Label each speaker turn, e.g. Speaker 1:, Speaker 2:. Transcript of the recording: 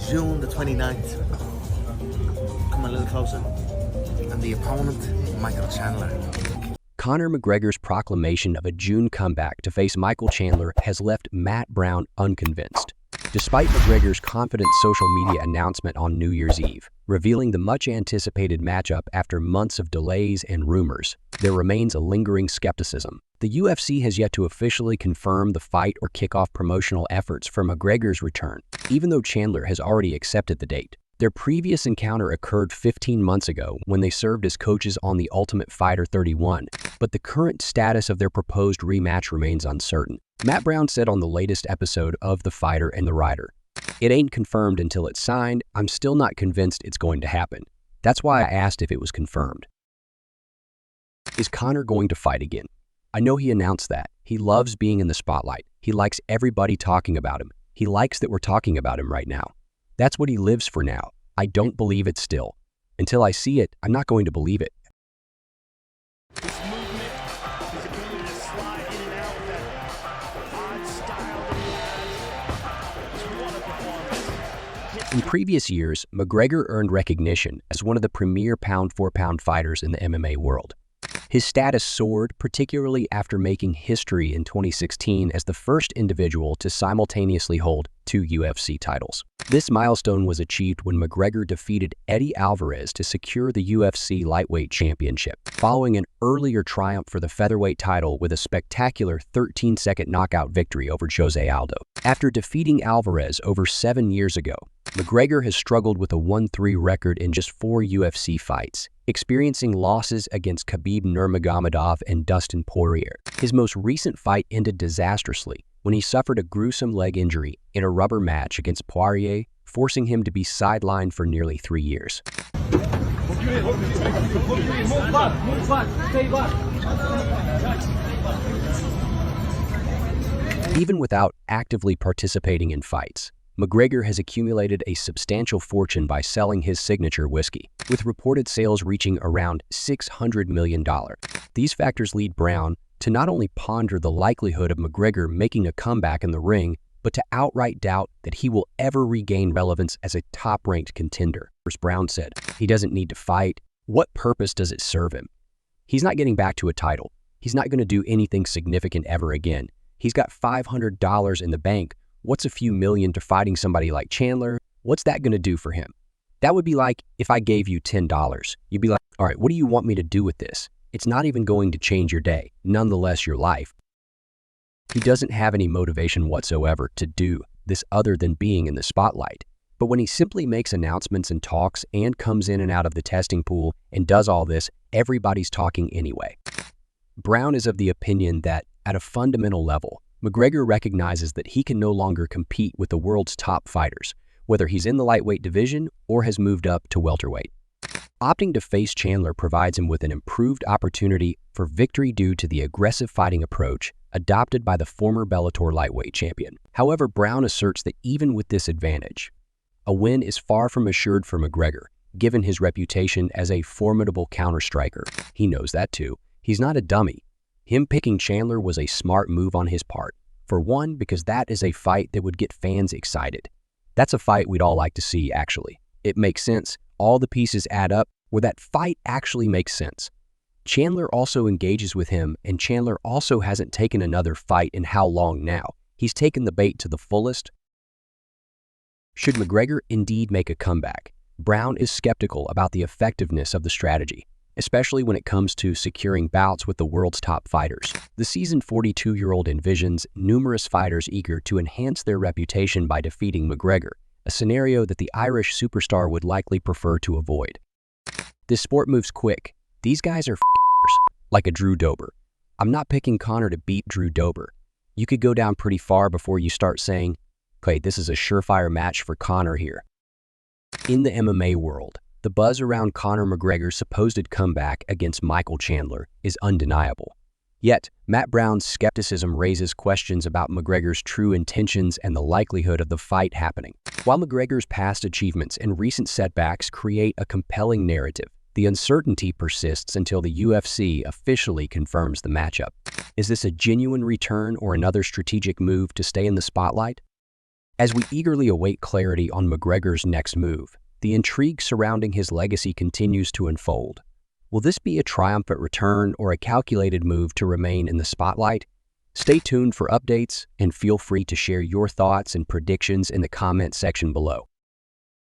Speaker 1: June the 29th. Come a little closer. And the opponent, Michael Chandler.
Speaker 2: Conor McGregor's proclamation of a June comeback to face Michael Chandler has left Matt Brown unconvinced. Despite McGregor's confident social media announcement on New Year's Eve, revealing the much-anticipated matchup after months of delays and rumors, there remains a lingering skepticism. The UFC has yet to officially confirm the fight or kick off promotional efforts for McGregor's return, even though Chandler has already accepted the date. Their previous encounter occurred 15 months ago when they served as coaches on The Ultimate Fighter 31, but the current status of their proposed rematch remains uncertain. Matt Brown said on the latest episode of The Fighter and the Writer, "It ain't confirmed until it's signed. I'm still not convinced it's going to happen. That's why I asked if it was confirmed." Is Conor going to fight again? I know he announced that. He loves being in the spotlight. He likes everybody talking about him. He likes that we're talking about him right now. That's what he lives for now. I don't believe it still. Until I see it, I'm not going to believe it.
Speaker 3: His movement, his ability to slide in and out with that odd style that he has, is what a performance.
Speaker 2: In previous years, McGregor earned recognition as one of the premier pound-for-pound fighters in the MMA world. His status soared, particularly after making history in 2016 as the first individual to simultaneously hold 2 UFC titles. This milestone was achieved when McGregor defeated Eddie Alvarez to secure the UFC lightweight championship, following an earlier triumph for the featherweight title with a spectacular 13-second knockout victory over Jose Aldo. After defeating Alvarez over 7 years ago, McGregor has struggled with a 1-3 record in just 4 UFC fights, experiencing losses against Khabib Nurmagomedov and Dustin Poirier. His most recent fight ended disastrously when he suffered a gruesome leg injury in a rubber match against Poirier, forcing him to be sidelined for nearly 3 years. Even without actively participating in fights, McGregor has accumulated a substantial fortune by selling his signature whiskey, with reported sales reaching around $600 million. These factors lead Brown to not only ponder the likelihood of McGregor making a comeback in the ring, but to outright doubt that he will ever regain relevance as a top-ranked contender. As Brown said, he doesn't need to fight. What purpose does it serve him? He's not getting back to a title. He's not going to do anything significant ever again. He's got $500 in the bank. What's a few million to fighting somebody like Chandler? What's that going to do for him? That would be like if I gave you $10. You'd be like, all right, what do you want me to do with this? It's not even going to change your day, nonetheless your life. He doesn't have any motivation whatsoever to do this other than being in the spotlight. But when he simply makes announcements and talks and comes in and out of the testing pool and does all this, everybody's talking anyway. Brown is of the opinion that, at a fundamental level, McGregor recognizes that he can no longer compete with the world's top fighters, whether he's in the lightweight division or has moved up to welterweight. Opting to face Chandler provides him with an improved opportunity for victory due to the aggressive fighting approach adopted by the former Bellator lightweight champion. However, Brown asserts that even with this advantage, a win is far from assured for McGregor, given his reputation as a formidable counter-striker. He knows that too. He's not a dummy. Him picking Chandler was a smart move on his part. For one, because that is a fight that would get fans excited. That's a fight we'd all like to see, actually. It makes sense. All the pieces add up where that fight actually makes sense. Chandler also engages with him, and Chandler also hasn't taken another fight in how long now? He's taken the bait to the fullest. Should McGregor indeed make a comeback, Brown is skeptical about the effectiveness of the strategy, especially when it comes to securing bouts with the world's top fighters. The seasoned 42-year-old envisions numerous fighters eager to enhance their reputation by defeating McGregor, a scenario that the Irish superstar would likely prefer to avoid. This sport moves quick. These guys are like a Drew Dober. I'm not picking Conor to beat Drew Dober. You could go down pretty far before you start saying, okay, this is a surefire match for Conor here. In the MMA world, the buzz around Conor McGregor's supposed comeback against Michael Chandler is undeniable. Yet, Matt Brown's skepticism raises questions about McGregor's true intentions and the likelihood of the fight happening. While McGregor's past achievements and recent setbacks create a compelling narrative, the uncertainty persists until the UFC officially confirms the matchup. Is this a genuine return or another strategic move to stay in the spotlight? As we eagerly await clarity on McGregor's next move, the intrigue surrounding his legacy continues to unfold. Will this be a triumphant return or a calculated move to remain in the spotlight? Stay tuned for updates and feel free to share your thoughts and predictions in the comment section below.